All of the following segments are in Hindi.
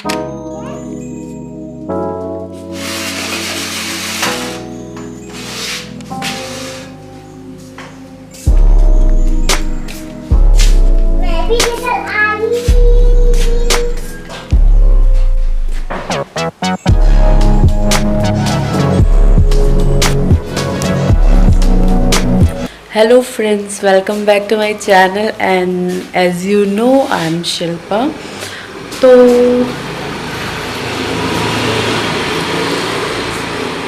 Hello friends, welcome back to my channel and as you know I am Shilpa। तो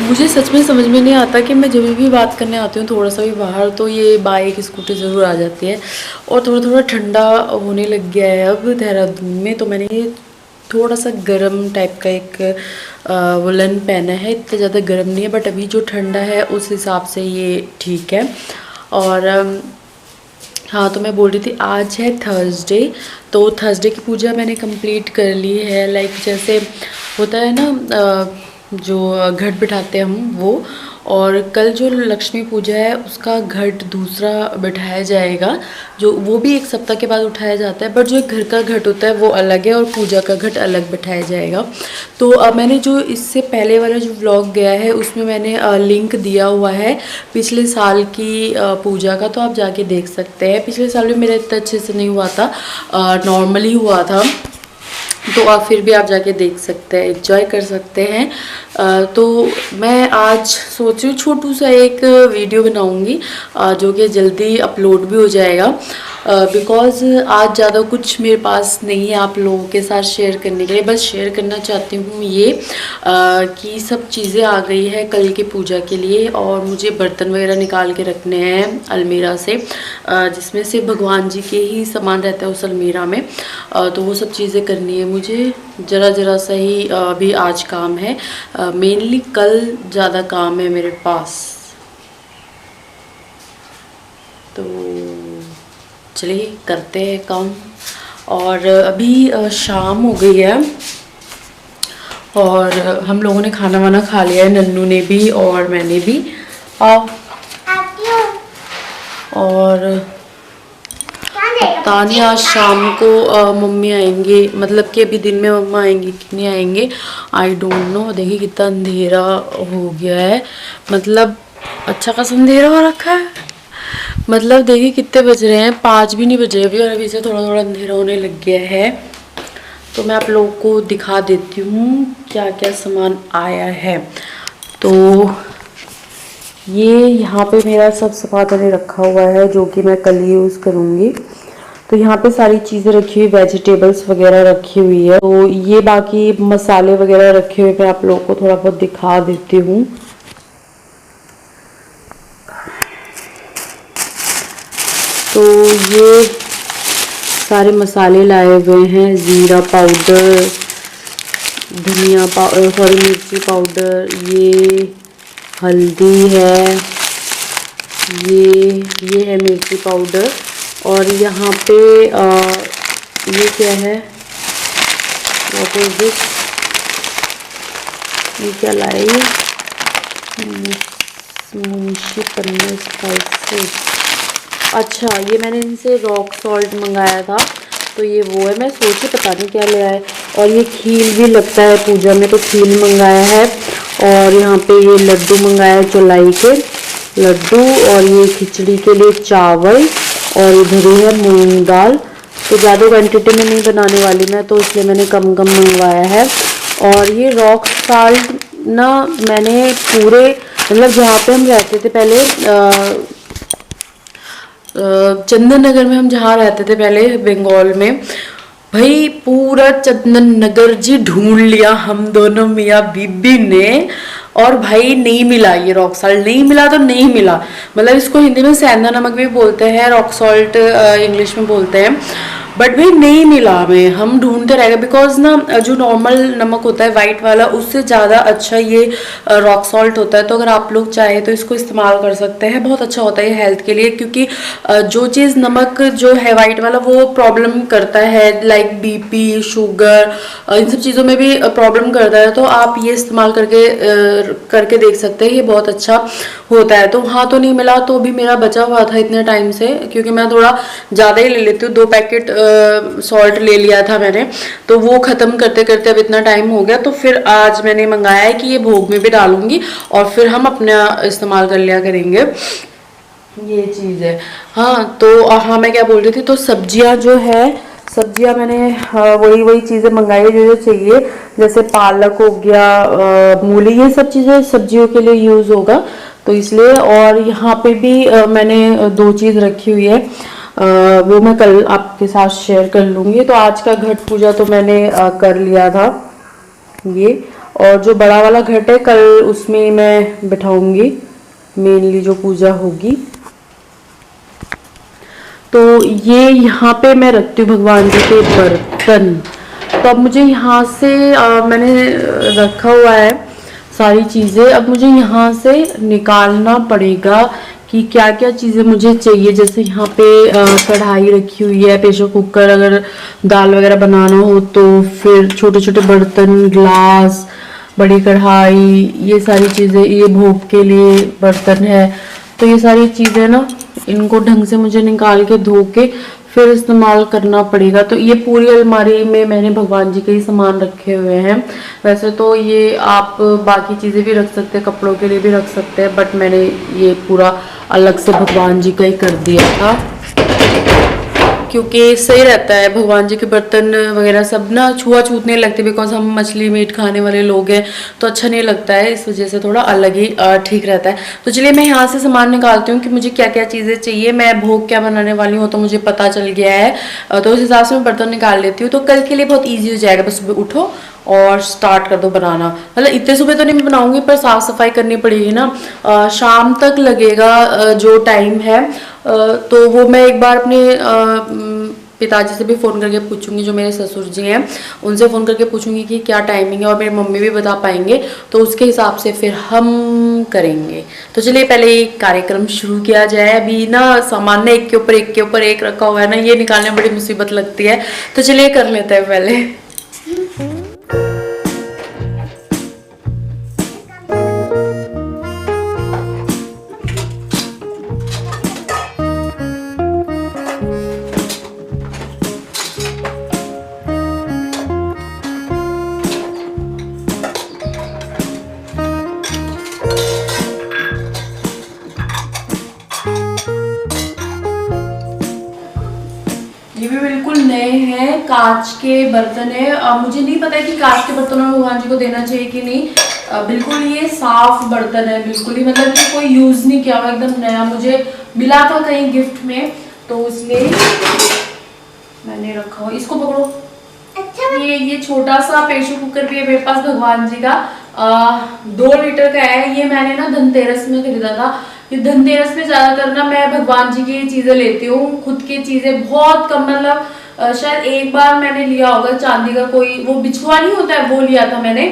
मुझे सच में समझ में नहीं आता कि मैं जब भी बात करने आती हूँ थोड़ा सा भी बाहर तो ये बाइक स्कूटी ज़रूर आ जाती है। और थोड़ा थोड़ा ठंडा होने लग गया है अब देहरादून में, तो मैंने ये थोड़ा सा गर्म टाइप का एक वुलन पहना है। इतना ज़्यादा गर्म नहीं है बट अभी जो ठंडा है उस हिसाब से ये ठीक है। और हाँ, तो मैं बोल रही थी आज है थर्सडे, तो थर्सडे की पूजा मैंने कंप्लीट कर ली है। लाइक जैसे होता है ना जो घट बिठाते हैं हम वो, और कल जो लक्ष्मी पूजा है उसका घट दूसरा बिठाया जाएगा, जो वो भी एक सप्ताह के बाद उठाया जाता है। बट जो घर का घट होता है वो अलग है और पूजा का घट अलग बिठाया जाएगा। तो मैंने जो इससे पहले वाला जो व्लॉग गया है उसमें मैंने लिंक दिया हुआ है पिछले साल की पूजा का, तो आप जाके देख सकते हैं। पिछले साल भी मेरा इतना अच्छे से नहीं हुआ था, नॉर्मली हुआ था, तो आप फिर भी आप जाके देख सकते हैं, एंजॉय कर सकते हैं। तो मैं आज सोच रही हूँ छोटू सा एक वीडियो बनाऊँगी जो कि जल्दी अपलोड भी हो जाएगा, बिकॉज़ आज ज़्यादा कुछ मेरे पास नहीं है आप लोगों के साथ शेयर करने के लिए। बस शेयर करना चाहती हूँ ये कि सब चीज़ें आ गई है कल की पूजा के लिए, और मुझे बर्तन वगैरह निकाल के रखने हैं अलमीरा से, जिसमें से भगवान जी के ही सामान रहता है उस अलमीरा में। तो वो सब चीज़ें करनी है मुझे। ज़रा सा ही अभी आज काम है, मेनली कल ज़्यादा काम है मेरे पास। तो चलिए करते हैं काम। और अभी शाम हो गई है और हम लोगों ने खाना वाना खा लिया है, नन्नू ने भी और मैंने भी। आओ। और पता नहीं आज शाम को मम्मी आएंगे, मतलब कि अभी दिन में मम्मा आएंगे कि नहीं आएंगे, आई डोंट नो। देखिए कितना अंधेरा हो गया है, मतलब अच्छा खासा अंधेरा हो रखा है। मतलब देखिए कितने बज रहे हैं, 5 भी नहीं बजे अभी, और अभी से थोड़ा थोड़ा अंधेरा होने लग गया है। तो मैं आप लोगों को दिखा देती हूँ क्या क्या सामान आया है। तो ये यहाँ पे मेरा सब सामान मैंने रखा हुआ है जो कि मैं कल यूज़ करूँगी। तो यहाँ पे सारी चीज़ें रखी हुई, वेजिटेबल्स वगैरह रखी हुई है। तो ये बाकी मसाले वगैरह रखे हुए मैं आप लोगों को थोड़ा बहुत दिखा देती हूँ। तो ये सारे मसाले लाए हुए हैं, ज़ीरा पाउडर, धनिया पाउडर, सॉरी मिर्ची पाउडर, ये हल्दी है, ये है मिर्ची पाउडर। और यहाँ पे ये क्या है, व्हाट इज दिस, ये क्या लाए, मुंशी पन्ना स्पाइसेस। अच्छा, ये मैंने इनसे रॉक सॉल्ट मंगाया था, तो ये वो है। मैं सोची पता नहीं क्या ले आए। और ये खील भी लगता है पूजा में, तो खील मंगाया है। और यहाँ पे ये लड्डू मंगाया है, चौलाई के लड्डू। और ये खिचड़ी के लिए चावल, और इधर ही है मूंग दाल। तो ज़्यादा क्वान्टिटी में नहीं बनाने वाली मैं, तो इसलिए मैंने कम मंगवाया है। और ये रॉक सॉल्ट ना मैंने पूरे, मतलब जहाँ पे हम रहते थे पहले, चंदन नगर में हम जहाँ रहते थे पहले बंगाल में, भाई पूरा चंदन नगर जी ढूंढ लिया हम दोनों मियाँ बीबी ने, और भाई नहीं मिला। ये रॉक सॉल्ट नहीं मिला तो नहीं मिला, मतलब इसको हिंदी में सेंधा नमक भी बोलते हैं, रॉक सॉल्ट इंग्लिश में बोलते हैं। बट भाई नहीं मिला हमें, हम ढूंढते रह गए। बिकॉज ना जो नॉर्मल नमक होता है वाइट वाला, उससे ज़्यादा अच्छा ये रॉक सॉल्ट होता है। तो अगर आप लोग चाहे तो इसको इस्तेमाल कर सकते हैं, बहुत अच्छा होता है ये हेल्थ के लिए। क्योंकि जो चीज़ नमक जो है वाइट वाला वो प्रॉब्लम करता है, लाइक बीपी, शुगर, इन सब चीज़ों में भी प्रॉब्लम करता है। तो आप ये इस्तेमाल करके देख सकते हैं, ये बहुत अच्छा होता है। तो वहाँ तो नहीं मिला, तो भी मेरा बचा हुआ था इतने टाइम से, क्योंकि मैं थोड़ा ज़्यादा ही ले लेती हूँ, 2 पैकेट सॉल्ट ले लिया था मैंने, तो वो ख़त्म करते करते अब इतना टाइम हो गया, तो फिर आज मैंने मंगाया है कि ये भोग में भी डालूंगी और फिर हम अपना इस्तेमाल कर लिया करेंगे। ये चीज़ है। हाँ तो हाँ मैं क्या बोल रही थी, तो सब्जियां जो है, सब्जियां मैंने वही वही चीज़ें मंगाई जो जो चाहिए, जैसे पालक हो गया, मूली, ये सब चीज़ें सब्जियों के लिए यूज़ होगा, तो इसलिए। और यहाँ पे भी मैंने दो चीज़ रखी हुई है, वो मैं कल आपके साथ शेयर कर लूँगी। तो आज का घट पूजा तो मैंने कर लिया था ये, और जो बड़ा वाला घट है कल उसमें मैं बिठाऊंगी मेनली जो पूजा होगी। तो ये यहाँ पे मैं रखती हूँ भगवान जी के बर्तन। तो अब मुझे यहाँ से मैंने रखा हुआ है सारी चीज़ें, अब मुझे यहाँ से निकालना पड़ेगा कि क्या क्या चीज़ें मुझे चाहिए। जैसे यहाँ पे कढ़ाई रखी हुई है, प्रेशर कुकर अगर दाल वगैरह बनाना हो तो, फिर छोटे छोटे बर्तन, ग्लास, बड़ी कढ़ाई, ये सारी चीज़ें, ये भोग के लिए बर्तन है। तो ये सारी चीज़ें ना, इनको ढंग से मुझे निकाल के धो के फिर इस्तेमाल करना पड़ेगा। तो ये पूरी अलमारी में मैंने भगवान जी के ही सामान रखे हुए हैं। वैसे तो ये आप बाकी चीज़ें भी रख सकते हैं, कपड़ों के लिए भी रख सकते हैं, बट मैंने ये पूरा अलग से भगवान जी का ही कर दिया था, क्योंकि सही रहता है। भगवान जी के बर्तन वगैरह सब ना छुआछूत नहीं लगते, बिकॉज हम मछली मीट खाने वाले लोग हैं, तो अच्छा नहीं लगता है, इस वजह से थोड़ा अलग ही ठीक रहता है। तो चलिए मैं यहाँ से सामान निकालती हूँ कि मुझे क्या क्या चीज़ें चाहिए, मैं भोग क्या बनाने वाली हूँ तो मुझे पता चल गया है, तो उस हिसाब से मैं बर्तन निकाल लेती हूँ। तो कल के लिए बहुत ईजी हो जाएगा, बस सुबह उठो और स्टार्ट कर दो बनाना। मतलब इतने सुबह तो नहीं बनाऊंगी, पर साफ सफाई करनी पड़ेगी ना, शाम तक लगेगा जो टाइम है। तो वो मैं एक बार अपने पिताजी से भी फ़ोन करके पूछूंगी, जो मेरे ससुर जी हैं उनसे फ़ोन करके पूछूंगी कि क्या टाइमिंग है, और मेरी मम्मी भी बता पाएंगे, तो उसके हिसाब से फिर हम करेंगे। तो चलिए पहले ये कार्यक्रम शुरू किया जाए। अभी ना सामान एक के ऊपर एक के ऊपर एक रखा हुआ है ना, ये निकालने में बड़ी मुसीबत लगती है, तो चलिए कर लेते हैं पहले। ये भी बिल्कुल नए हैं, कांच के बर्तन है। मुझे नहीं पता है कि कांच के बर्तनों में भगवान जी को देना चाहिए कि नहीं। बिल्कुल ये साफ बर्तन है, बिल्कुल ही, मतलब कि कोई यूज नहीं किया हुआ, एकदम नया मुझे मिला था कहीं गिफ्ट में, तो इसलिए मैंने रखा हुआ। इसको पकड़ो। अच्छा। ये छोटा सा प्रेशर कुकर भी है मेरे पास भगवान जी का, 2 लीटर का है। ये मैंने ना धनतेरस में खरीदा था। ये धनतेरस में ज्यादातर ना मैं भगवान जी की चीजें लेती हूँ, खुद की चीजें बहुत कम, मतलब शायद एक बार मैंने लिया होगा चांदी का कोई, वो बिछुआ नहीं होता है, वो लिया था मैंने।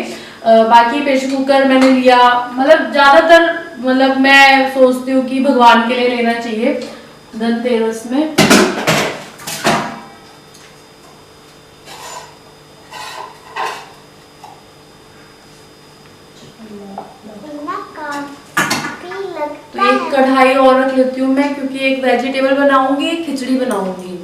बाकी प्रेशर कुकर मैंने लिया, मतलब ज्यादातर, मतलब मैं सोचती हूँ कि भगवान के लिए लेना चाहिए धनतेरस में। तो एक कढ़ाई और रख लेती हूँ मैं, क्योंकि एक वेजिटेबल बनाऊंगी, एक खिचड़ी बनाऊंगी।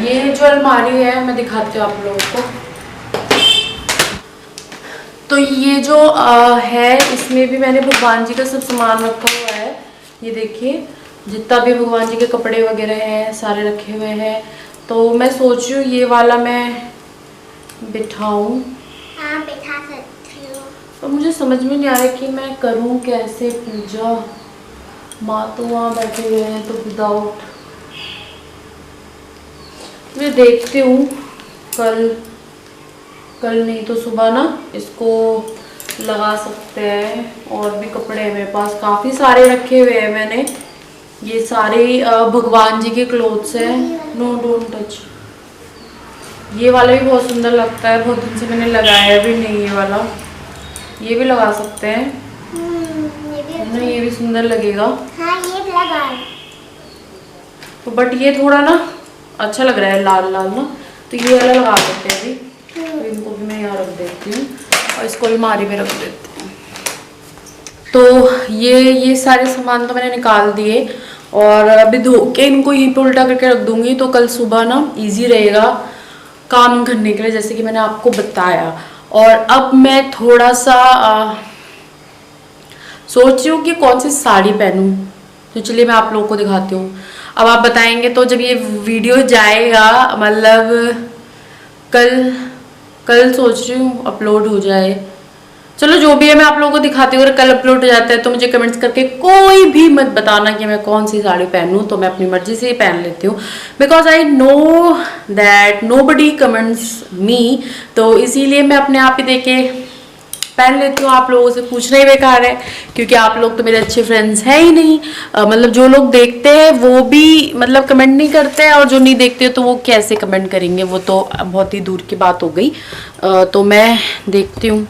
ये जो अलमारी है मैं दिखाती हूँ आप लोगों को। तो ये जो है, इसमें भी मैंने भगवान जी का सब सामान रखा हुआ है। ये देखिए जितना भी भगवान जी के कपड़े वगैरह हैं सारे रखे हुए हैं। तो मैं सोच रही हूँ ये वाला मैं बिठाऊं। हाँ बिठा सकती हूँ। तो मुझे समझ में नहीं आ रहा कि मैं करूं कैसे पूजा। माँ तो वहाँ बैठे हुए हैं, तो विदाउट मैं देखती हूँ, कल नहीं तो सुबह ना इसको लगा सकते हैं। और भी कपड़े हैं मेरे पास, काफ़ी सारे रखे हुए हैं मैंने। ये सारे भगवान जी के क्लोथ्स हैं। No don't touch. ये वाला भी बहुत सुंदर लगता है, बहुत दिन से मैंने लगाया भी नहीं ये वाला। ये भी लगा सकते हैं ना, ये भी सुंदर लगेगा। हाँ ये लगा। तो बट ये थोड़ा ना अच्छा लग रहा है लाल लाल ना, तो ये वाला लगा सकते हैं अभी। तो इनको भी मैं यहाँ रख देती हूँ और इसको अलमारी में रख देती हूँ। तो ये सारे सामान तो मैंने निकाल दिए और अभी धो के इनको यहीं पे उल्टा करके रख दूंगी, तो कल सुबह ना इजी रहेगा काम करने के लिए, जैसे कि मैंने आपको बताया। और अब मैं थोड़ा सा सोच रही हूँ कि कौन सी साड़ी पहनूं, तो चलिए मैं आप लोगों को दिखाती हूँ। अब आप बताएंगे तो जब ये वीडियो जाएगा, मतलब कल सोच रही हूँ अपलोड हो जाए, चलो जो भी है मैं आप लोगों को दिखाती हूँ। अगर कल अपलोड हो जाता है तो मुझे कमेंट्स करके कोई भी मत बताना कि मैं कौन सी साड़ी पहनूं, तो मैं अपनी मर्जी से ही पहन लेती हूँ, because I know that nobody comments me, तो इसीलिए मैं अपने आप ही देके पहन लेती हूँ। आप लोगों से पूछना ही बेकार है, क्योंकि आप लोग तो मेरे अच्छे फ्रेंड्स हैं ही नहीं। मतलब जो लोग देखते हैं वो भी मतलब कमेंट नहीं करते हैं, और जो नहीं देखते तो वो कैसे कमेंट करेंगे, वो तो बहुत ही दूर की बात हो गई। तो मैं देखती हूँ।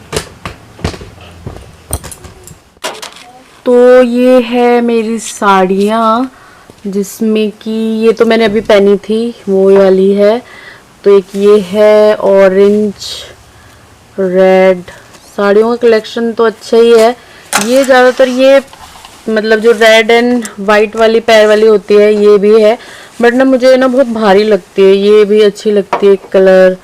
तो ये है मेरी साड़ियाँ, जिसमें कि ये तो मैंने अभी पहनी थी, वो वाली है। तो एक ये है ऑरेंज रेड, साड़ियों का कलेक्शन तो अच्छा ही है। ये ज़्यादातर ये मतलब जो रेड एंड वाइट वाली पैर वाली होती है ये भी है, बट ना मुझे ना बहुत भारी लगती है। ये भी अच्छी लगती है कलर,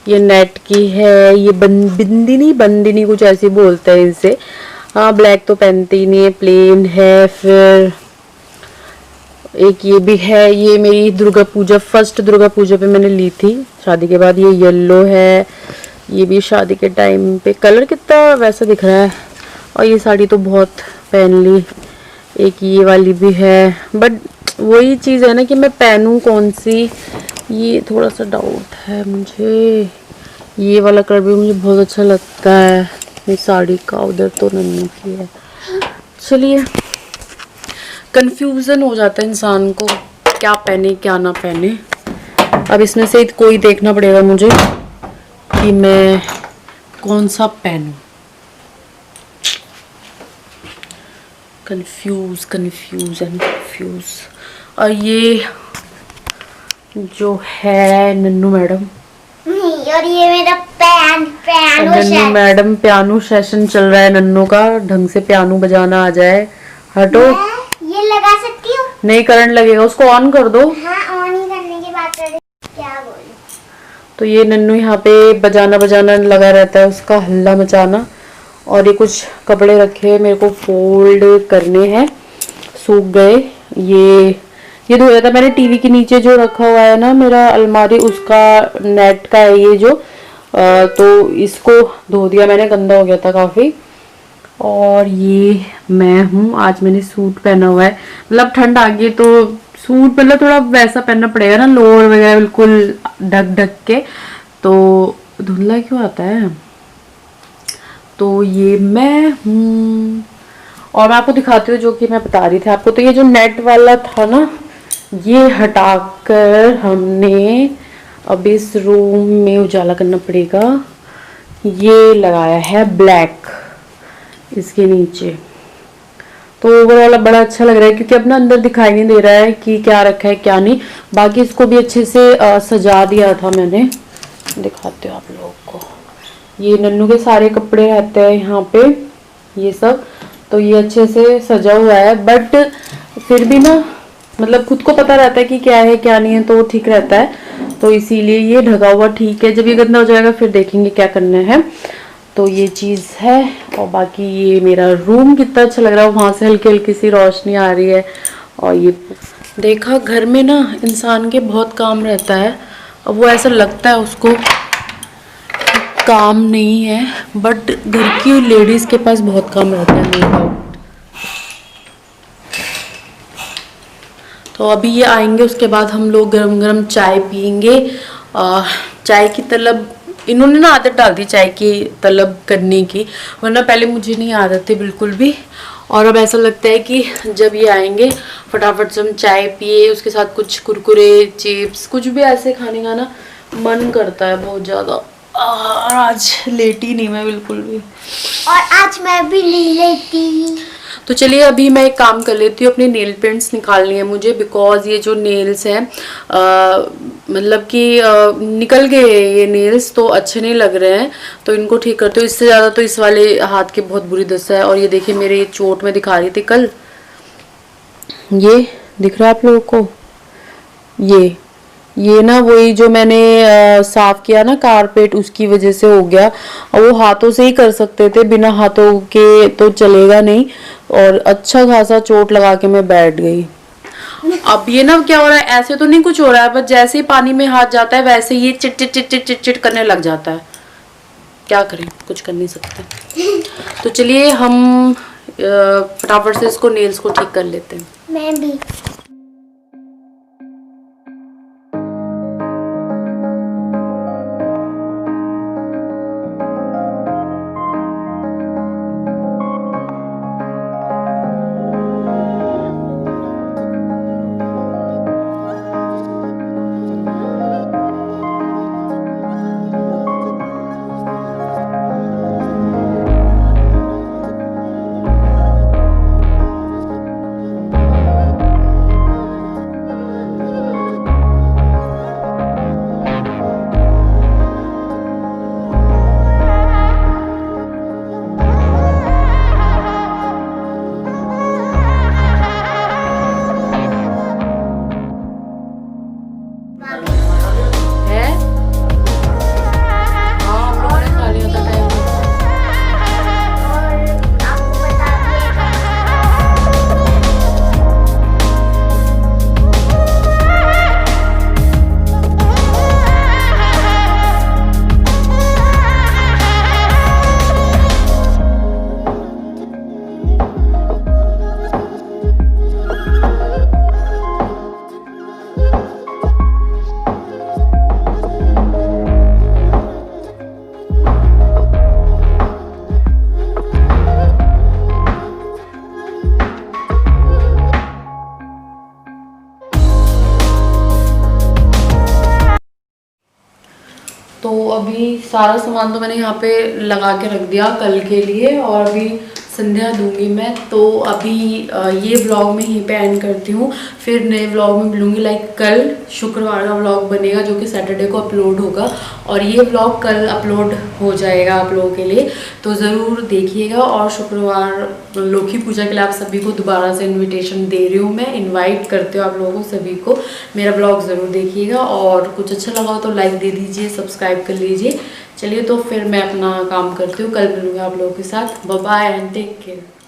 ये नेट की है, ये बंदिनी कुछ ऐसी बोलते हैं इसे। हाँ, ब्लैक तो पहनते ही नहीं है, प्लेन है। फिर एक ये भी है, ये मेरी दुर्गा पूजा, फर्स्ट दुर्गा पूजा पे मैंने ली थी शादी के बाद। ये येलो है, ये भी शादी के टाइम पे, कलर कितना वैसा दिख रहा है। और ये साड़ी तो बहुत पहन ली। एक ये वाली भी है, बट वही चीज़ है ना कि मैं पहनूं कौन सी, ये थोड़ा सा डाउट है मुझे। ये वाला कलर भी मुझे बहुत अच्छा लगता है इस साड़ी का, उधर तो नन्ही की है। चलिए, कंफ्यूजन हो जाता है इंसान को, क्या पहने क्या ना पहने। अब इसमें से कोई देखना पड़ेगा मुझे कि मैं कौन सा पहनूं। कंफ्यूज। और ये जो है नन्नू मैडम, और ये मेरा नन्नू मैडम पियानो सेशन चल रहा है नन्नू का, ढंग से पियानो बजाना आ जाए। हटो, ये लगा सकती हूँ? नहीं, करंट लगेगा, उसको ऑन कर दो। हाँ, ऑन ही करने की बात कर रही, क्या बोलूं। तो ये नन्नू यहाँ पे बजाना लगा रहता है, उसका हल्ला मचाना। और ये कुछ कपड़े रखे मेरे को फोल्ड करने हैं, सूख गए। ये धोया था मैंने, टीवी के नीचे जो रखा हुआ है ना मेरा अलमारी, उसका नेट का है ये जो, तो इसको धो दिया मैंने, गंदा हो गया था काफ़ी। और ये मैं हूँ, आज मैंने सूट पहना हुआ है, मतलब ठंड आ गई तो सूट मतलब थोड़ा वैसा पहनना पड़ेगा ना, लोअर वगैरह बिल्कुल ढक के, तो धुंधला क्यों आता है। तो ये मैं हूँ, और मैं आपको दिखाती हूँ जो कि मैं बता रही थी आपको। तो ये जो नेट वाला था ना, ये हटाकर हमने अब इस रूम में उजाला करना पड़ेगा, ये लगाया है ब्लैक इसके नीचे। तो ओवरऑल बड़ा अच्छा लग रहा है, क्योंकि अब ना अंदर दिखाई नहीं दे रहा है कि क्या रखा है क्या नहीं। बाकी इसको भी अच्छे से सजा दिया था मैंने, दिखाते हो आप लोगों को। ये नन्नू के सारे कपड़े रहते हैं यहाँ पे, ये सब, तो ये अच्छे से सजा हुआ है। बट फिर भी ना मतलब खुद को पता रहता है कि क्या है क्या नहीं है, तो वो ठीक रहता है। तो इसीलिए ये ढका हुआ ठीक है, जब ये गंदा हो जाएगा फिर देखेंगे क्या करना है। तो ये चीज़ है। और बाकी ये मेरा रूम कितना अच्छा लग रहा है, वहाँ से हल्की हल्की सी रोशनी आ रही है। और ये देखा, घर में ना इंसान के बहुत काम रहता है, अब वो ऐसा लगता है उसको काम नहीं है, बट घर की लेडीज़ के पास बहुत काम रहता है, नो डाउट। तो अभी ये आएंगे, उसके बाद हम लोग गरम गरम चाय पियेंगे। चाय की तलब, इन्होंने ना आदत डाल दी चाय की तलब करने की, वरना पहले मुझे नहीं आदत थी बिल्कुल भी। और अब ऐसा लगता है कि जब ये आएंगे फटाफट से हम चाय पिए, उसके साथ कुछ कुरकुरे चिप्स कुछ भी ऐसे खाने का ना मन करता है बहुत ज़्यादा। और आज लेटी नहीं मैं बिल्कुल भी, और आज मैं भी नहीं लेती। तो चलिए अभी मैं एक काम कर लेती हूँ, अपने नेल पेंट्स निकालनी है मुझे, बिकॉज ये जो नेल्स हैं मतलब कि निकल गए ये नेल्स, तो अच्छे नहीं लग रहे हैं, तो इनको ठीक करते हो। इससे ज़्यादा तो इस वाले हाथ की बहुत बुरी दशा है। और ये देखिए मेरे ये चोट में दिखा रही थी कल, ये दिख रहा है आप लोगों को, ये ना वही जो मैंने साफ किया ना कारपेट, उसकी वजह से हो गया। और वो हाथों से ही कर सकते थे, बिना हाथों के तो चलेगा नहीं। और अच्छा खासा चोट लगा के मैं बैठ गई। अब ये ना क्या हो रहा है, ऐसे तो नहीं कुछ हो रहा है, बस जैसे ही पानी में हाथ जाता है वैसे ही चिट चिट चिट चिट चिट चिट करने लग जाता है। क्या करें, कुछ कर नहीं सकते। तो चलिए हम फटाफट से इसको नेल्स को ठीक कर लेते हैं। मैं भी। तो अभी सारा सामान तो मैंने यहाँ पे लगा के रख दिया कल के लिए, और अभी संध्या दूंगी मैं। तो अभी ये व्लॉग में यहीं पे एंड करती हूँ, फिर नए व्लॉग में मिलूंगी। लाइक कल शुक्रवार का व्लॉग बनेगा जो कि सैटरडे को अपलोड होगा, और ये व्लॉग कल अपलोड हो जाएगा आप लोगों के लिए, तो ज़रूर देखिएगा। और शुक्रवार लौकी पूजा के लिए आप सभी को दोबारा से इन्विटेशन दे रही हूँ मैं, इन्वाइट करते हो आप लोगों को सभी को। मेरा ब्लॉग ज़रूर देखिएगा, और कुछ अच्छा लगा हो तो लाइक दे दीजिए, सब्सक्राइब कर लीजिए। चलिए तो फिर मैं अपना काम करती हूँ, कल मिलूँगा आप लोगों के साथ। Bye bye and take care.